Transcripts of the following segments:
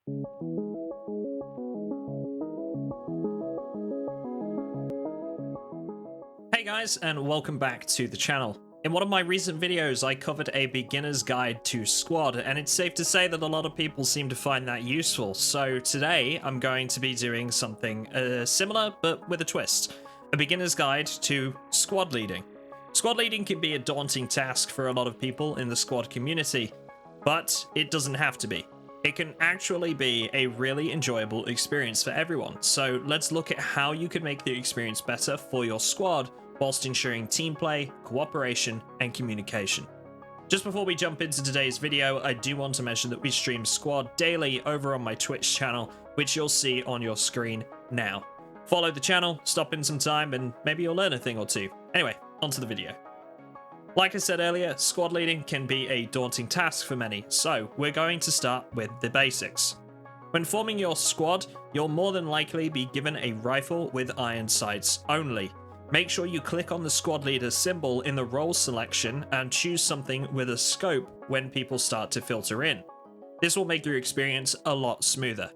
Hey guys, and welcome back to the channel. In one of my recent videos, I covered a beginner's guide to Squad, and it's safe to say that a lot of people seem to find that useful. So today, I'm going to be doing something similar, but with a twist. A beginner's guide to squad leading. Squad leading can be a daunting task for a lot of people in the squad community, but it doesn't have to be. It can actually be a really enjoyable experience for everyone. So let's look at how you can make the experience better for your squad whilst ensuring team play, cooperation, and communication. Just before we jump into today's video, I do want to mention that we stream Squad daily over on my Twitch channel, which you'll see on your screen now. Follow the channel, stop in some time, and maybe you'll learn a thing or two. Anyway, onto the video. Like I said earlier, squad leading can be a daunting task for many, so we're going to start with the basics. When forming your squad, you'll more than likely be given a rifle with iron sights only. Make sure you click on the squad leader symbol in the role selection and choose something with a scope when people start to filter in. This will make your experience a lot smoother.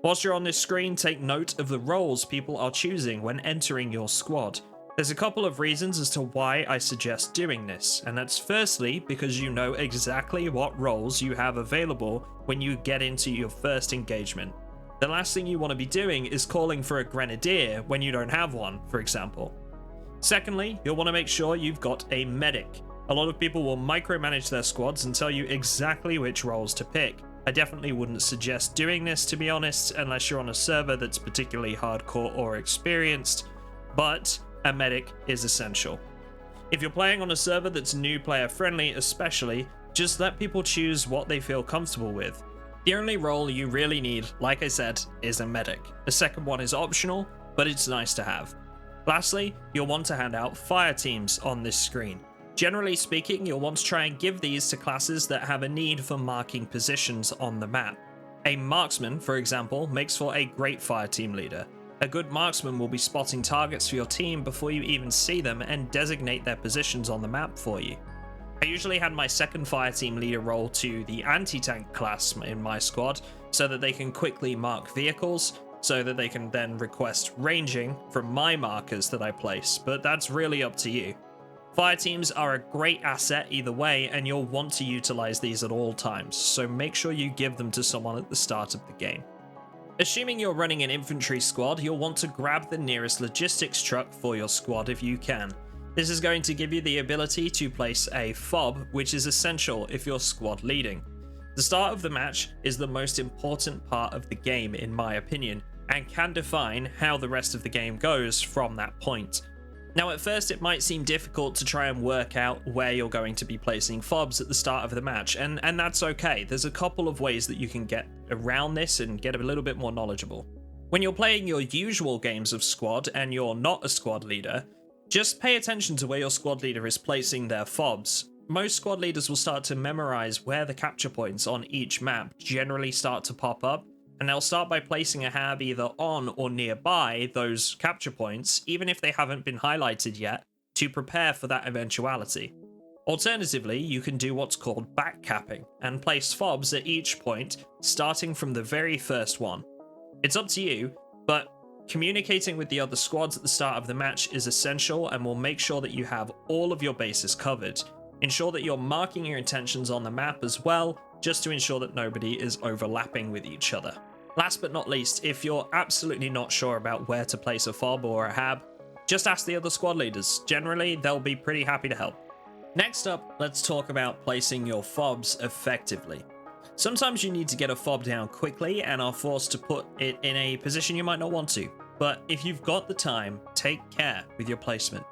Whilst you're on this screen, take note of the roles people are choosing when entering your squad. There's a couple of reasons as to why I suggest doing this, and that's firstly because you know exactly what roles you have available when you get into your first engagement. The last thing you want to be doing is calling for a grenadier when you don't have one, for example. Secondly, you'll want to make sure you've got a medic. A lot of people will micromanage their squads and tell you exactly which roles to pick. I definitely wouldn't suggest doing this, to be honest, unless you're on a server that's particularly hardcore or experienced, but a medic is essential. If you're playing on a server that's new player friendly especially, just let people choose what they feel comfortable with. The only role you really need, like I said, is a medic. The second one is optional, but it's nice to have. Lastly, you'll want to hand out fire teams on this screen. Generally speaking, you'll want to try and give these to classes that have a need for marking positions on the map. A marksman, for example, makes for a great fire team leader. A good marksman will be spotting targets for your team before you even see them and designate their positions on the map for you. I usually had my second fire team leader role to the anti-tank class in my squad so that they can quickly mark vehicles, so that they can then request ranging from my markers that I place, but that's really up to you. Fire teams are a great asset either way, and you'll want to utilize these at all times, so make sure you give them to someone at the start of the game. Assuming you're running an infantry squad, you'll want to grab the nearest logistics truck for your squad if you can. This is going to give you the ability to place a fob, which is essential if you're squad leading. The start of the match is the most important part of the game in my opinion, and can define how the rest of the game goes from that point. Now at first it might seem difficult to try and work out where you're going to be placing fobs at the start of the match, and that's okay. There's a couple of ways that you can get around this and get a little bit more knowledgeable. When you're playing your usual games of squad and you're not a squad leader, just pay attention to where your squad leader is placing their fobs. Most squad leaders will start to memorize where the capture points on each map generally start to pop up, and they'll start by placing a hab either on or nearby those capture points, even if they haven't been highlighted yet, to prepare for that eventuality. Alternatively, you can do what's called backcapping, and place fobs at each point, starting from the very first one. It's up to you, but communicating with the other squads at the start of the match is essential and will make sure that you have all of your bases covered. Ensure that you're marking your intentions on the map as well, just to ensure that nobody is overlapping with each other. Last but not least, if you're absolutely not sure about where to place a fob or a hab, just ask the other squad leaders. Generally, they'll be pretty happy to help. Next up, let's talk about placing your fobs effectively. Sometimes you need to get a fob down quickly and are forced to put it in a position you might not want to, but if you've got the time, take care with your placement.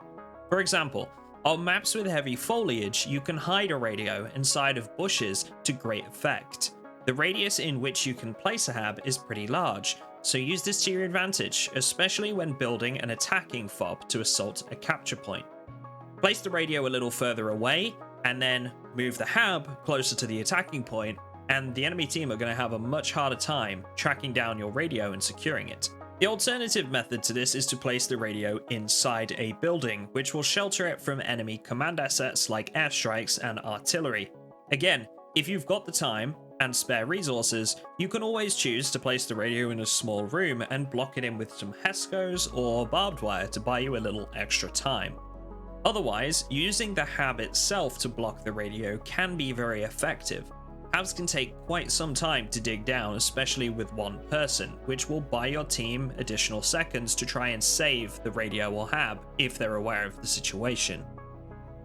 For example, on maps with heavy foliage, you can hide a radio inside of bushes to great effect. The radius in which you can place a hab is pretty large, so use this to your advantage, especially when building an attacking fob to assault a capture point. Place the radio a little further away, and then move the hab closer to the attacking point, and the enemy team are going to have a much harder time tracking down your radio and securing it. The alternative method to this is to place the radio inside a building, which will shelter it from enemy command assets like airstrikes and artillery. Again, if you've got the time, and spare resources, you can always choose to place the radio in a small room and block it in with some HESCOs or barbed wire to buy you a little extra time. Otherwise, using the hab itself to block the radio can be very effective. Habs can take quite some time to dig down, especially with one person, which will buy your team additional seconds to try and save the radio or hab if they're aware of the situation.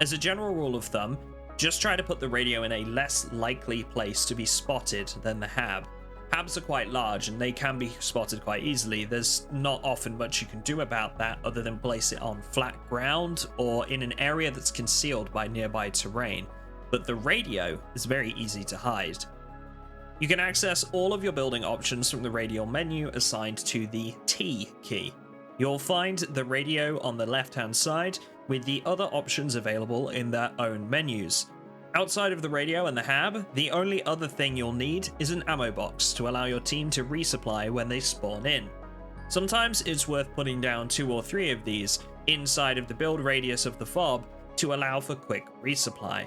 As a general rule of thumb, just try to put the radio in a less likely place to be spotted than the hab. Habs are quite large and they can be spotted quite easily. There's not often much you can do about that other than place it on flat ground or in an area that's concealed by nearby terrain. But the radio is very easy to hide. You can access all of your building options from the radio menu assigned to the T key. You'll find the radio on the left-hand side with the other options available in their own menus. Outside of the radio and the hab, the only other thing you'll need is an ammo box to allow your team to resupply when they spawn in. Sometimes it's worth putting down 2 or 3 of these inside of the build radius of the fob to allow for quick resupply,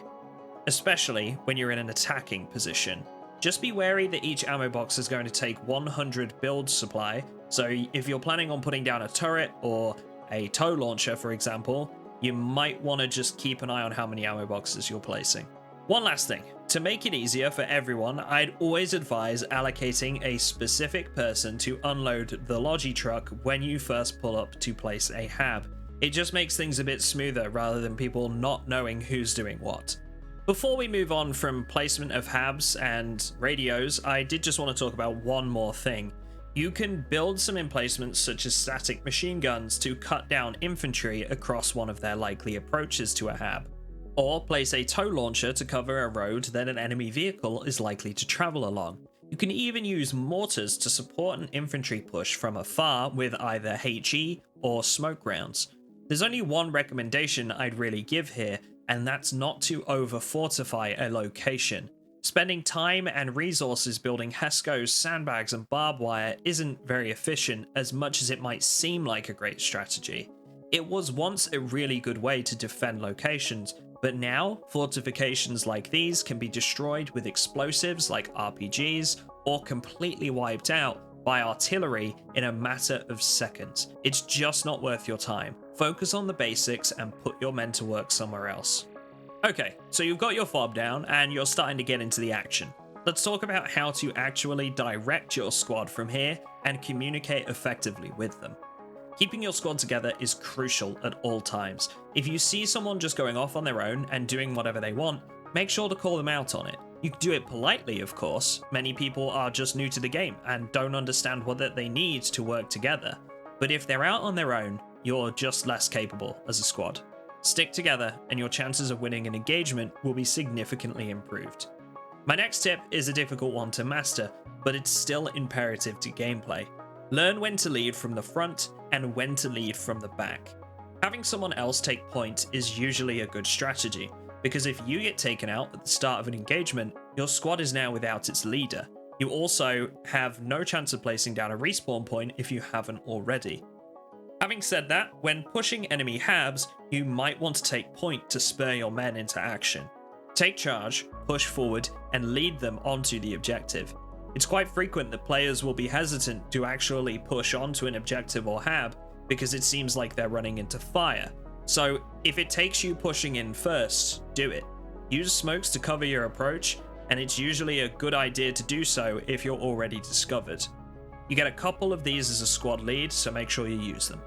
especially when you're in an attacking position. Just be wary that each ammo box is going to take 100 build supply, so if you're planning on putting down a turret or a tow launcher, for example, you might want to just keep an eye on how many ammo boxes you're placing. One last thing, to make it easier for everyone, I'd always advise allocating a specific person to unload the Logi truck when you first pull up to place a hab. It just makes things a bit smoother rather than people not knowing who's doing what. Before we move on from placement of habs and radios, I did just want to talk about one more thing. You can build some emplacements such as static machine guns to cut down infantry across one of their likely approaches to a hab, or place a tow launcher to cover a road that an enemy vehicle is likely to travel along. You can even use mortars to support an infantry push from afar with either HE or smoke rounds. There's only one recommendation I'd really give here, and that's not to over-fortify a location. Spending time and resources building HESCOs, sandbags, and barbed wire isn't very efficient as much as it might seem like a great strategy. It was once a really good way to defend locations, but now fortifications like these can be destroyed with explosives like RPGs or completely wiped out by artillery in a matter of seconds. It's just not worth your time. Focus on the basics and put your men to work somewhere else. Okay, so you've got your fob down and you're starting to get into the action. Let's talk about how to actually direct your squad from here and communicate effectively with them. Keeping your squad together is crucial at all times. If you see someone just going off on their own and doing whatever they want, make sure to call them out on it. You can do it politely, of course. Many people are just new to the game and don't understand what they need to work together. But if they're out on their own, you're just less capable as a squad. Stick together and your chances of winning an engagement will be significantly improved. My next tip is a difficult one to master, but it's still imperative to gameplay. Learn when to lead from the front and when to lead from the back. Having someone else take point is usually a good strategy, because if you get taken out at the start of an engagement, your squad is now without its leader. You also have no chance of placing down a respawn point if you haven't already. Having said that, when pushing enemy habs, you might want to take point to spur your men into action. Take charge, push forward, and lead them onto the objective. It's quite frequent that players will be hesitant to actually push onto an objective or hab because it seems like they're running into fire. So if it takes you pushing in first, do it. Use smokes to cover your approach, and it's usually a good idea to do so if you're already discovered. You get a couple of these as a squad lead, so make sure you use them.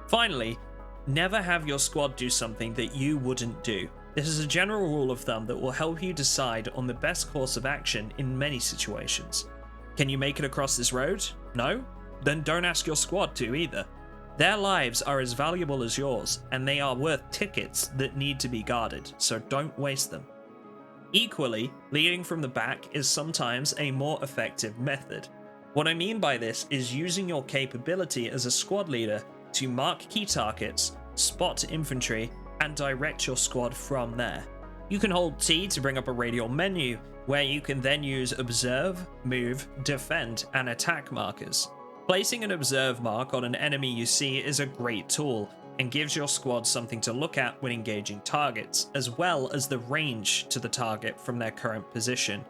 Finally, never have your squad do something that you wouldn't do. This is a general rule of thumb that will help you decide on the best course of action in many situations. Can you make it across this road? No? Then don't ask your squad to either. Their lives are as valuable as yours, and they are worth tickets that need to be guarded, so don't waste them. Equally, leading from the back is sometimes a more effective method. What I mean by this is using your capability as a squad leader to mark key targets, spot infantry, and direct your squad from there. You can hold T to bring up a radial menu, where you can then use observe, move, defend, and attack markers. Placing an observe mark on an enemy you see is a great tool, and gives your squad something to look at when engaging targets, as well as the range to the target from their current position.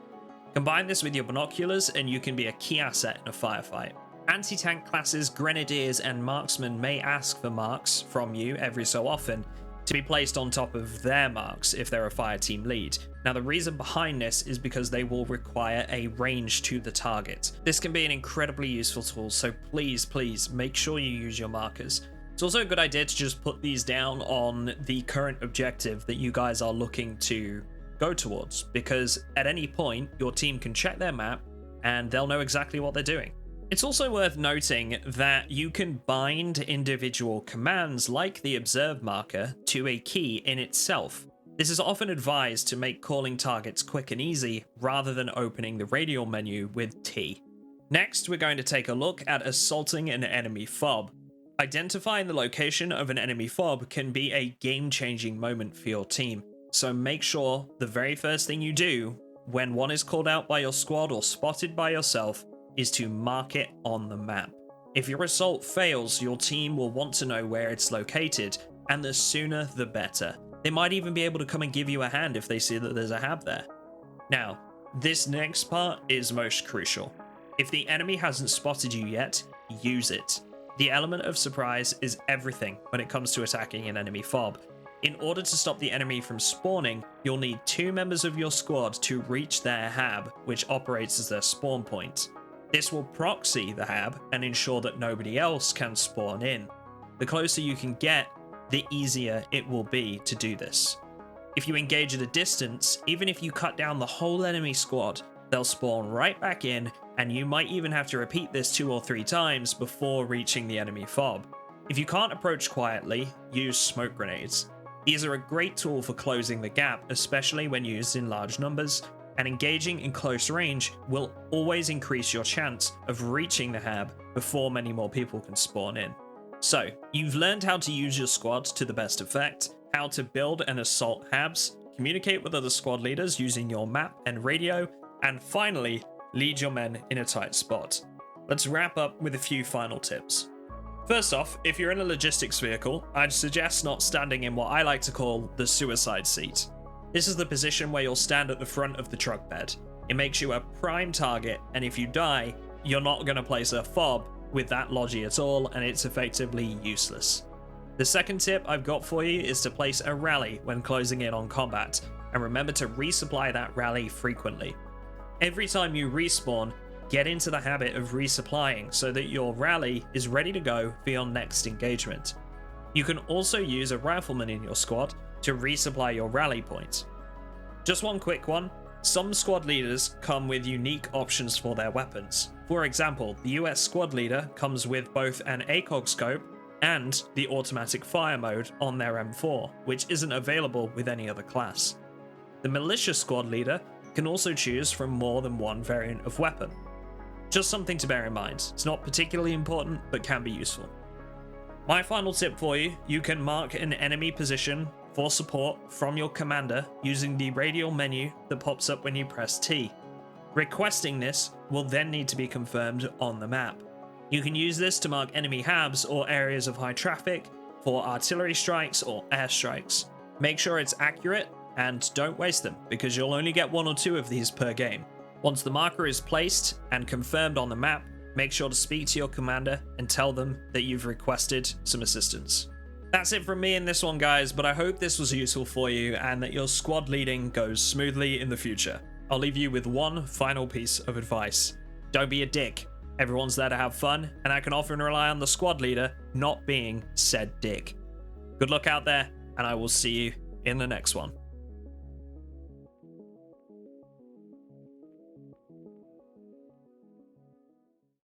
Combine this with your binoculars and you can be a key asset in a firefight. Anti-tank classes, grenadiers, and marksmen may ask for marks from you every so often to be placed on top of their marks if they're a fire team lead. Now the reason behind this is because they will require a range to the target. This can be an incredibly useful tool, so please make sure you use your markers. It's also a good idea to just put these down on the current objective that you guys are looking to go towards, because at any point your team can check their map and they'll know exactly what they're doing. It's also worth noting that you can bind individual commands like the observe marker to a key in itself. This is often advised to make calling targets quick and easy rather than opening the radial menu with T. Next, we're going to take a look at assaulting an enemy fob. Identifying the location of an enemy fob can be a game-changing moment for your team, so make sure the very first thing you do when one is called out by your squad or spotted by yourself is to mark it on the map. If your assault fails, your team will want to know where it's located, and the sooner the better. They might even be able to come and give you a hand if they see that there's a hab there. Now, this next part is most crucial. If the enemy hasn't spotted you yet, use it. The element of surprise is everything when it comes to attacking an enemy fob. In order to stop the enemy from spawning, you'll need 2 members of your squad to reach their hab, which operates as their spawn point. This will proxy the hab and ensure that nobody else can spawn in. The closer you can get, the easier it will be to do this. If you engage at a distance, even if you cut down the whole enemy squad, they'll spawn right back in, and you might even have to repeat this 2 or 3 times before reaching the enemy fob. If you can't approach quietly, use smoke grenades. These are a great tool for closing the gap, especially when used in large numbers, and engaging in close range will always increase your chance of reaching the hab before many more people can spawn in. So, you've learned how to use your squad to the best effect, how to build and assault habs, communicate with other squad leaders using your map and radio, and finally, lead your men in a tight spot. Let's wrap up with a few final tips. First off, if you're in a logistics vehicle, I'd suggest not standing in what I like to call the suicide seat. This is the position where you'll stand at the front of the truck bed. It makes you a prime target, and if you die, you're not going to place a fob with that logi at all, and it's effectively useless. The second tip I've got for you is to place a rally when closing in on combat, and remember to resupply that rally frequently. Every time you respawn, get into the habit of resupplying so that your rally is ready to go for your next engagement. You can also use a rifleman in your squad to resupply your rally points. Just one quick one, some squad leaders come with unique options for their weapons. For example, the US squad leader comes with both an ACOG scope and the automatic fire mode on their M4, which isn't available with any other class. The militia squad leader can also choose from more than one variant of weapon. Just something to bear in mind. It's not particularly important, but can be useful. My final tip for you, you can mark an enemy position for support from your commander using the radial menu that pops up when you press T. Requesting this will then need to be confirmed on the map. You can use this to mark enemy habs or areas of high traffic for artillery strikes or airstrikes. Make sure it's accurate and don't waste them, because you'll only get 1 or 2 of these per game. Once the marker is placed and confirmed on the map, make sure to speak to your commander and tell them that you've requested some assistance. That's it from me in this one, guys, but I hope this was useful for you and that your squad leading goes smoothly in the future. I'll leave you with one final piece of advice. Don't be a dick. Everyone's there to have fun, and I can often rely on the squad leader not being said dick. Good luck out there, and I will see you in the next one.